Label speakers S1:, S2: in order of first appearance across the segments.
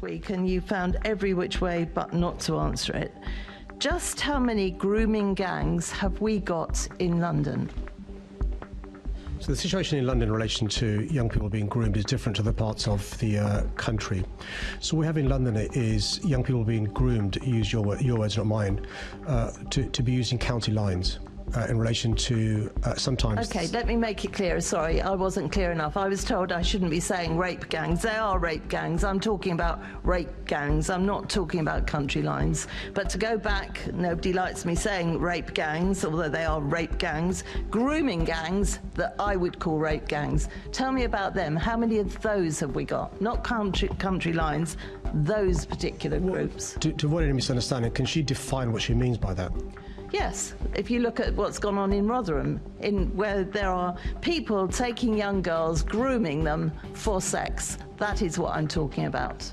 S1: week and you found every which way but not to answer it. Just how many grooming gangs have we got in London?
S2: So the situation in London in relation to young people being groomed is different to other parts of the country. So what we have in London is young people being groomed, use your words, not mine, to be using county lines. In relation to sometimes...
S1: Okay, let me make it clear. Sorry, I wasn't clear enough. I was told I shouldn't be saying rape gangs. They are rape gangs. I'm talking about rape gangs. I'm not talking about country lines. But to go back, nobody likes me saying rape gangs, although they are rape gangs. Grooming gangs that I would call rape gangs. Tell me about them. How many of those have we got? Not country lines, those particular groups.
S2: To avoid any misunderstanding, can she define what she means by that?
S1: Yes, if you look at what's gone on in Rotherham, where there are people taking young girls, grooming them for sex, that is what I'm talking about.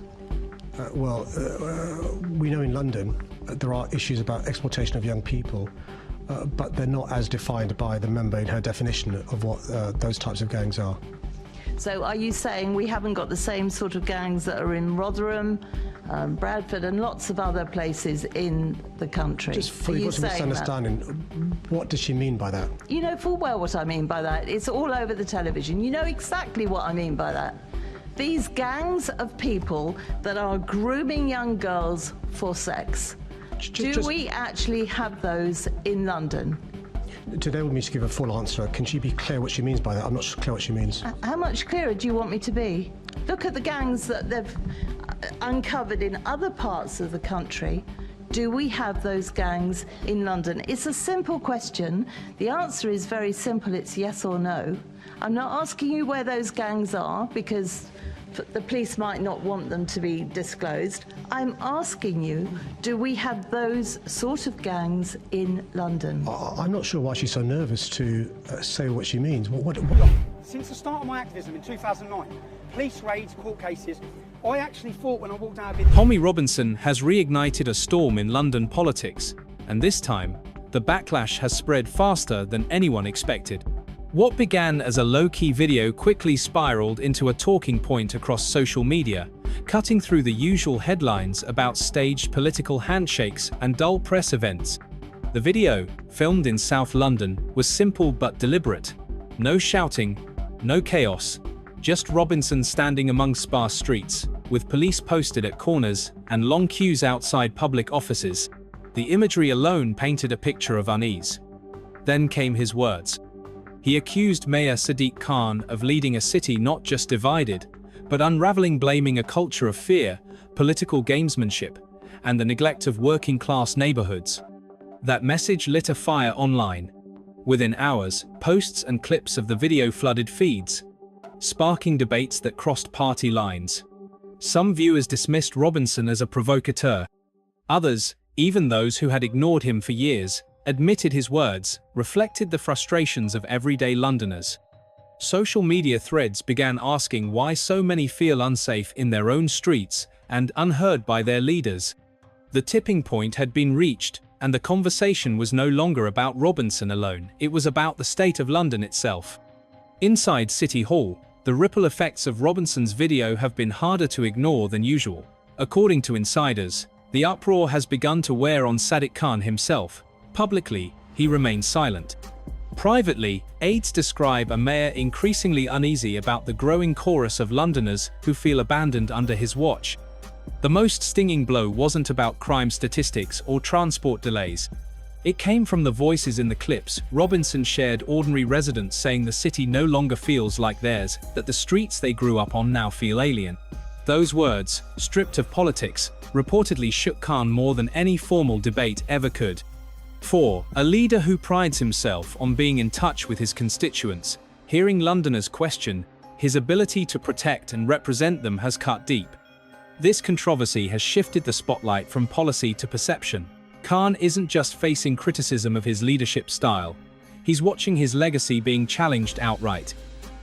S2: We know in London there are issues about exploitation of young people, but they're not as defined by the member in her definition of what those types of gangs are.
S1: So are you saying we haven't got the same sort of gangs that are in Rotherham, Bradford and lots of other places in the country?
S2: Just for you misunderstanding, what does she mean by that?
S1: You know full well what I mean by that. It's all over the television. You know exactly what I mean by that. These gangs of people that are grooming young girls for sex. Do we actually have those in London?
S2: Today we need to give a full answer. Can she be clear what she means by that? I'm not clear what she means.
S1: How much clearer do you want me to be? Look at the gangs that they've uncovered in other parts of the country. Do we have those gangs in London? It's a simple question. The answer is very simple. It's yes or no. I'm not asking you where those gangs are because the police might not want them to be disclosed. I'm asking you, do we have those sort of gangs in London?
S2: I'm not sure why she's so nervous to say what she means.
S3: Since the start of my activism in 2009, police raids, court cases, I actually thought when I walked out of it...
S4: Tommy Robinson has reignited a storm in London politics, and this time, the backlash has spread faster than anyone expected. What began as a low-key video quickly spiraled into a talking point across social media, cutting through the usual headlines about staged political handshakes and dull press events. The video, filmed in South London, was simple but deliberate. No shouting, no chaos, just Robinson standing among sparse streets, with police posted at corners and long queues outside public offices. The imagery alone painted a picture of unease. Then came his words. He accused Mayor Sadiq Khan of leading a city not just divided, but unraveling, blaming a culture of fear, political gamesmanship, and the neglect of working-class neighborhoods. That message lit a fire online. Within hours, posts and clips of the video flooded feeds, sparking debates that crossed party lines. Some viewers dismissed Robinson as a provocateur. Others, even those who had ignored him for years, admitted his words reflected the frustrations of everyday Londoners. Social media threads began asking why so many feel unsafe in their own streets and unheard by their leaders. The tipping point had been reached, and the conversation was no longer about Robinson alone, it was about the state of London itself. Inside City Hall, the ripple effects of Robinson's video have been harder to ignore than usual. According to insiders, the uproar has begun to wear on Sadiq Khan himself. Publicly, he remains silent. Privately, aides describe a mayor increasingly uneasy about the growing chorus of Londoners who feel abandoned under his watch. The most stinging blow wasn't about crime statistics or transport delays. It came from the voices in the clips. Robinson shared ordinary residents saying the city no longer feels like theirs, that the streets they grew up on now feel alien. Those words, stripped of politics, reportedly shook Khan more than any formal debate ever could. For a leader who prides himself on being in touch with his constituents, hearing Londoners question his ability to protect and represent them has cut deep. This controversy has shifted the spotlight from policy to perception. Khan isn't just facing criticism of his leadership style, he's watching his legacy being challenged outright.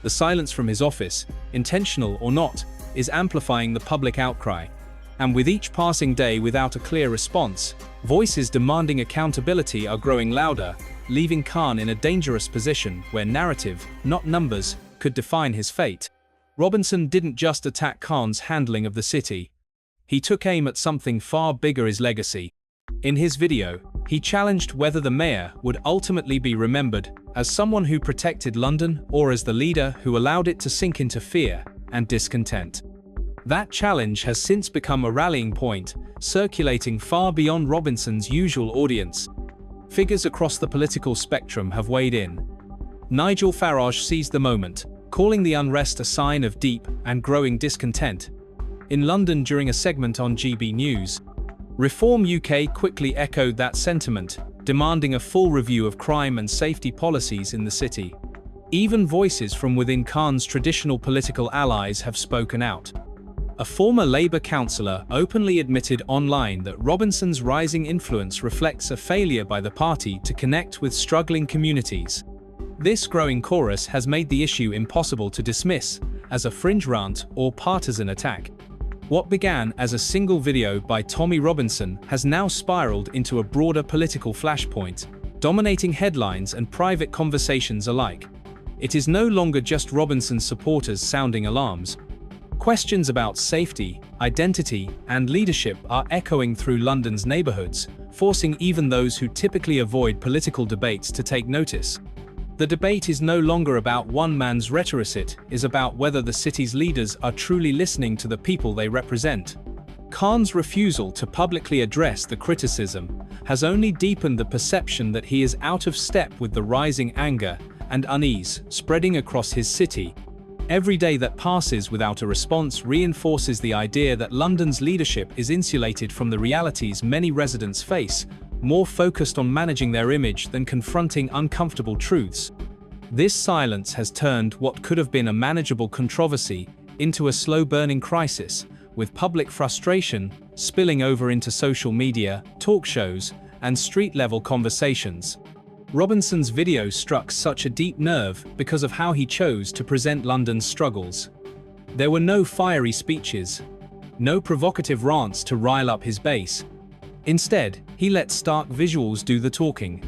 S4: The silence from his office, intentional or not, is amplifying the public outcry. And with each passing day without a clear response, voices demanding accountability are growing louder, leaving Khan in a dangerous position where narrative, not numbers, could define his fate. Robinson didn't just attack Khan's handling of the city. He took aim at something far bigger: his legacy. In his video, he challenged whether the mayor would ultimately be remembered as someone who protected London or as the leader who allowed it to sink into fear and discontent. That challenge has since become a rallying point, circulating far beyond Robinson's usual audience. Figures across the political spectrum have weighed in. Nigel Farage seized the moment, calling the unrest a sign of deep and growing discontent. In London during a segment on GB News, Reform UK quickly echoed that sentiment, demanding a full review of crime and safety policies in the city. Even voices from within Khan's traditional political allies have spoken out. A former Labour councillor openly admitted online that Robinson's rising influence reflects a failure by the party to connect with struggling communities. This growing chorus has made the issue impossible to dismiss as a fringe rant or partisan attack. What began as a single video by Tommy Robinson has now spiraled into a broader political flashpoint, dominating headlines and private conversations alike. It is no longer just Robinson's supporters sounding alarms. Questions about safety, identity, and leadership are echoing through London's neighbourhoods, forcing even those who typically avoid political debates to take notice. The debate is no longer about one man's rhetoric, it is about whether the city's leaders are truly listening to the people they represent. Khan's refusal to publicly address the criticism has only deepened the perception that he is out of step with the rising anger and unease spreading across his city. Every day that passes without a response reinforces the idea that London's leadership is insulated from the realities many residents face, more focused on managing their image than confronting uncomfortable truths. This silence has turned what could have been a manageable controversy into a slow-burning crisis, with public frustration spilling over into social media, talk shows, and street-level conversations. Robinson's video struck such a deep nerve because of how he chose to present London's struggles. There were no fiery speeches, no provocative rants to rile up his base. Instead, he let stark visuals do the talking.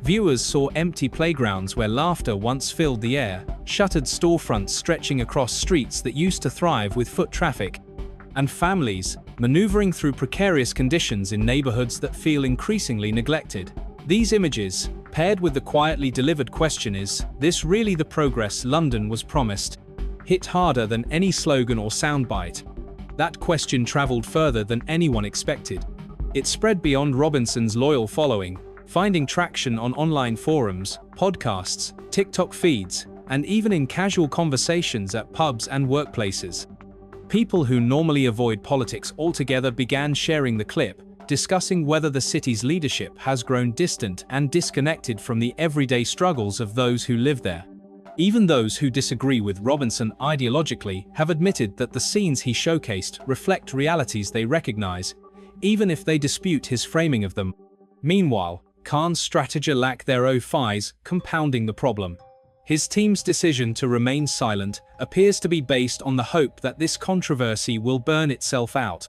S4: Viewers saw empty playgrounds where laughter once filled the air, shuttered storefronts stretching across streets that used to thrive with foot traffic, and families maneuvering through precarious conditions in neighborhoods that feel increasingly neglected. These images, paired with the quietly delivered question, "Is this really the progress London was promised?" hit harder than any slogan or soundbite. That question traveled further than anyone expected. It spread beyond Robinson's loyal following, finding traction on online forums, podcasts, TikTok feeds, and even in casual conversations at pubs and workplaces. People who normally avoid politics altogether began sharing the clip, discussing whether the city's leadership has grown distant and disconnected from the everyday struggles of those who live there. Even those who disagree with Robinson ideologically have admitted that the scenes he showcased reflect realities they recognize, even if they dispute his framing of them. Meanwhile, Khan's strategy lacked their own fires, compounding the problem. His team's decision to remain silent appears to be based on the hope that this controversy will burn itself out.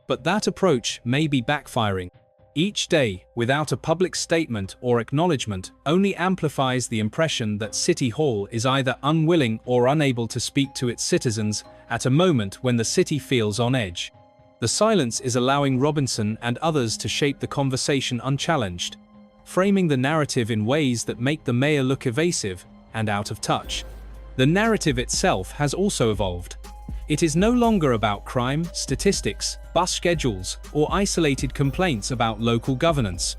S4: But that approach may be backfiring. Each day, without a public statement or acknowledgement, only amplifies the impression that City Hall is either unwilling or unable to speak to its citizens at a moment when the city feels on edge. The silence is allowing Robinson and others to shape the conversation unchallenged, framing the narrative in ways that make the mayor look evasive and out of touch. The narrative itself has also evolved. It is no longer about crime, statistics, bus schedules, or isolated complaints about local governance.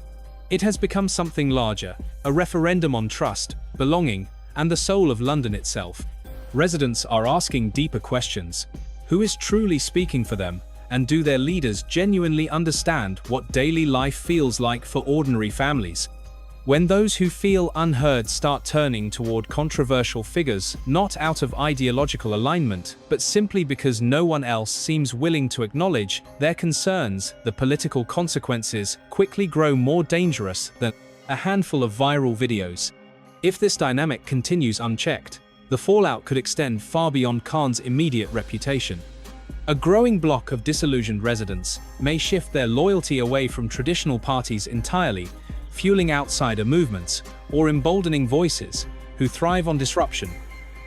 S4: It has become something larger, a referendum on trust, belonging, and the soul of London itself. Residents are asking deeper questions. Who is truly speaking for them? And do their leaders genuinely understand what daily life feels like for ordinary families? When those who feel unheard start turning toward controversial figures, not out of ideological alignment, but simply because no one else seems willing to acknowledge their concerns, the political consequences quickly grow more dangerous than a handful of viral videos. If this dynamic continues unchecked, the fallout could extend far beyond Khan's immediate reputation. A growing block of disillusioned residents may shift their loyalty away from traditional parties entirely, fueling outsider movements or emboldening voices who thrive on disruption.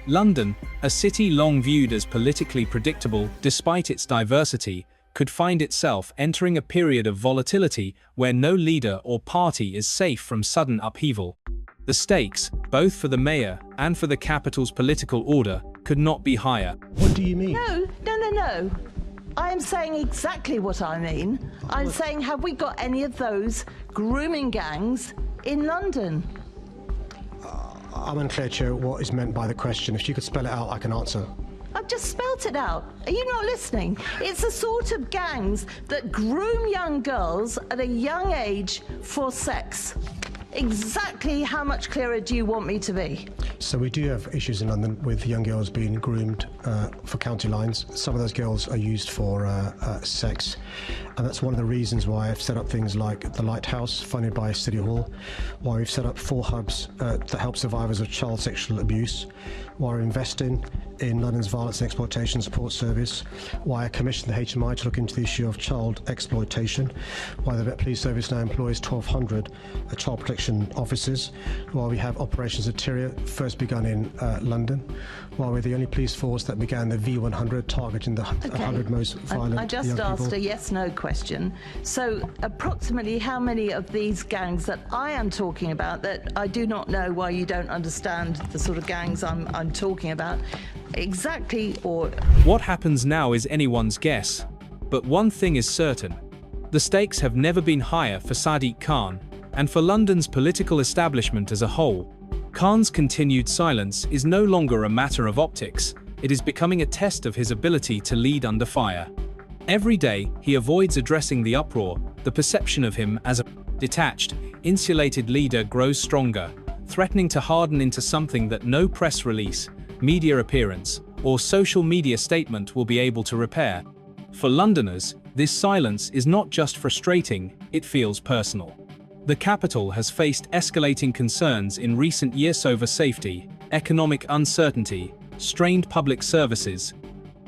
S4: London, a city long viewed as politically predictable despite its diversity, could find itself entering a period of volatility where no leader or party is safe from sudden upheaval. The stakes, both for the mayor and for the capital's political order, could not be higher.
S2: What do you mean?
S1: No. I am saying exactly what I mean. I'm saying, have we got any of those grooming gangs in London?
S2: I'm unclear, Chair, what is meant by the question. If you could spell it out, I can answer.
S1: I've just spelt it out. Are you not listening? It's the sort of gangs that groom young girls at a young age for sex. Exactly how much clearer do you want me to be?
S2: So we do have issues in London with young girls being groomed for county lines. Some of those girls are used for sex, and that's one of the reasons why I've set up things like the Lighthouse, funded by City Hall, why we've set up 4 hubs that help survivors of child sexual abuse, why we're investing in London's Violence and Exploitation Support Service, why I commissioned the HMI to look into the issue of child exploitation, why the Met Police Service now employs 1,200 child protection officers, why we have Operations Interior, first begun in London, why we're the only police force that began the V100, targeting the 100 most violent
S1: I just
S2: young
S1: asked
S2: people.
S1: a yes-no question. So approximately how many of these gangs that I am talking about, that I do not know why you don't understand the sort of gangs I'm talking about, exactly, or...
S4: What happens now is anyone's guess. But one thing is certain. The stakes have never been higher for Sadiq Khan, and for London's political establishment as a whole. Khan's continued silence is no longer a matter of optics, it is becoming a test of his ability to lead under fire. Every day, he avoids addressing the uproar. The perception of him as a detached, insulated leader grows stronger, threatening to harden into something that no press release, media appearance, or social media statement will be able to repair. For Londoners, this silence is not just frustrating, it feels personal. The capital has faced escalating concerns in recent years over safety, economic uncertainty, strained public services,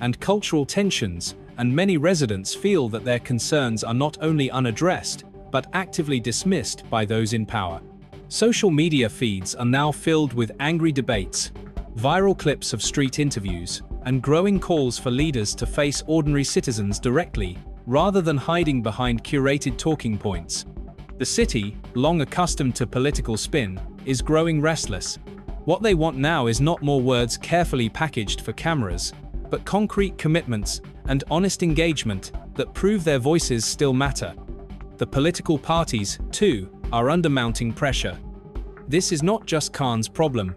S4: and cultural tensions, and many residents feel that their concerns are not only unaddressed, but actively dismissed by those in power. Social media feeds are now filled with angry debates, viral clips of street interviews, and growing calls for leaders to face ordinary citizens directly, rather than hiding behind curated talking points. The city, long accustomed to political spin, is growing restless. What they want now is not more words carefully packaged for cameras, but concrete commitments and honest engagement that prove their voices still matter. The political parties, too, are under mounting pressure. This is not just Khan's problem.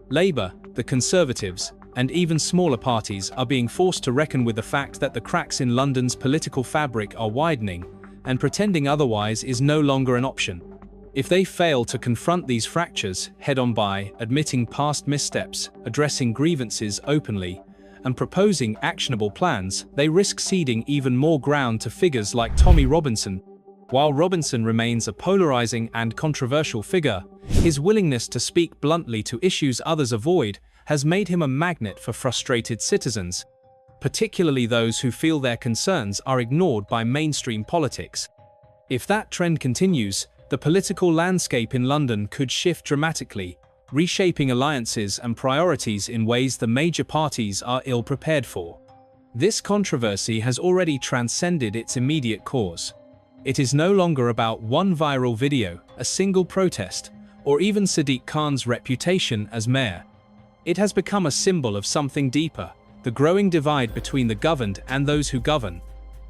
S4: Labour, the Conservatives, and even smaller parties are being forced to reckon with the fact that the cracks in London's political fabric are widening, and pretending otherwise is no longer an option. If they fail to confront these fractures head-on by admitting past missteps, addressing grievances openly, and proposing actionable plans, they risk ceding even more ground to figures like Tommy Robinson. While Robinson remains a polarizing and controversial figure, his willingness to speak bluntly to issues others avoid has made him a magnet for frustrated citizens, particularly those who feel their concerns are ignored by mainstream politics. If that trend continues, the political landscape in London could shift dramatically, reshaping alliances and priorities in ways the major parties are ill-prepared for. This controversy has already transcended its immediate cause. It is no longer about one viral video, a single protest, or even Sadiq Khan's reputation as mayor. It has become a symbol of something deeper, the growing divide between the governed and those who govern.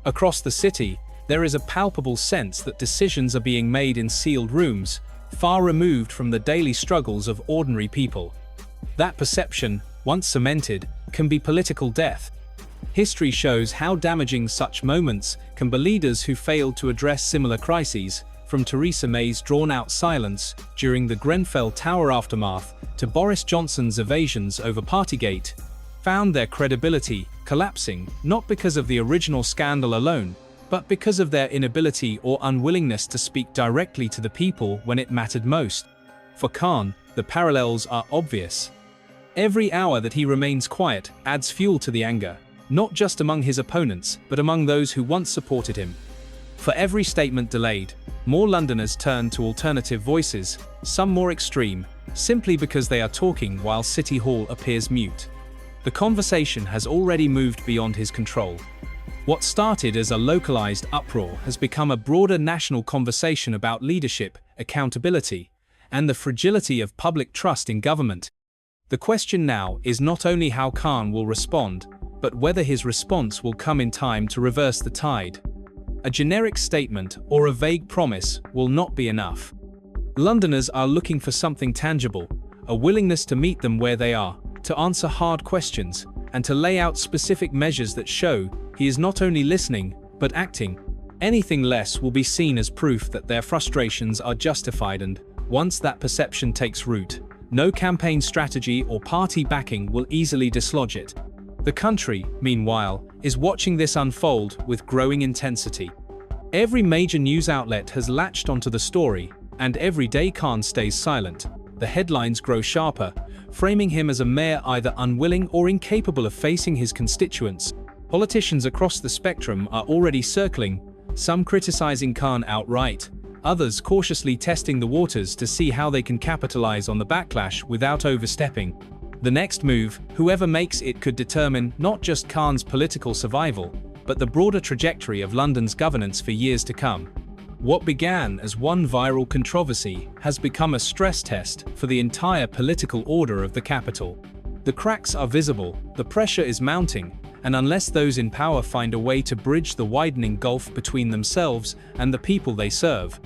S4: Across the city, there is a palpable sense that decisions are being made in sealed rooms, far removed from the daily struggles of ordinary people. That perception, once cemented, can be political death. History shows how damaging such moments can be. Leaders who failed to address similar crises, from Theresa May's drawn-out silence during the Grenfell Tower aftermath to Boris Johnson's evasions over Partygate, found their credibility collapsing not because of the original scandal alone, but because of their inability or unwillingness to speak directly to the people when it mattered most. For Khan, the parallels are obvious. Every hour that he remains quiet adds fuel to the anger, not just among his opponents, but among those who once supported him. For every statement delayed, more Londoners turn to alternative voices, some more extreme, simply because they are talking while City Hall appears mute. The conversation has already moved beyond his control. What started as a localized uproar has become a broader national conversation about leadership, accountability, and the fragility of public trust in government. The question now is not only how Khan will respond, but whether his response will come in time to reverse the tide. A generic statement or a vague promise will not be enough. Londoners are looking for something tangible, a willingness to meet them where they are, to answer hard questions, and to lay out specific measures that show he is not only listening, but acting. Anything less will be seen as proof that their frustrations are justified, and once that perception takes root, no campaign strategy or party backing will easily dislodge it. The country, meanwhile, is watching this unfold with growing intensity. Every major news outlet has latched onto the story, and every day Khan stays silent. The headlines grow sharper, framing him as a mayor either unwilling or incapable of facing his constituents. Politicians across the spectrum are already circling, some criticizing Khan outright, others cautiously testing the waters to see how they can capitalize on the backlash without overstepping. The next move, whoever makes it, could determine not just Khan's political survival, but the broader trajectory of London's governance for years to come. What began as one viral controversy has become a stress test for the entire political order of the capital. The cracks are visible, the pressure is mounting, and unless those in power find a way to bridge the widening gulf between themselves and the people they serve,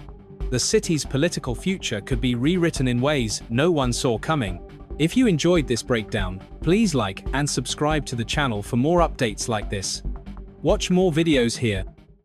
S4: the city's political future could be rewritten in ways no one saw coming. If you enjoyed this breakdown, please like and subscribe to the channel for more updates like this. Watch more videos here.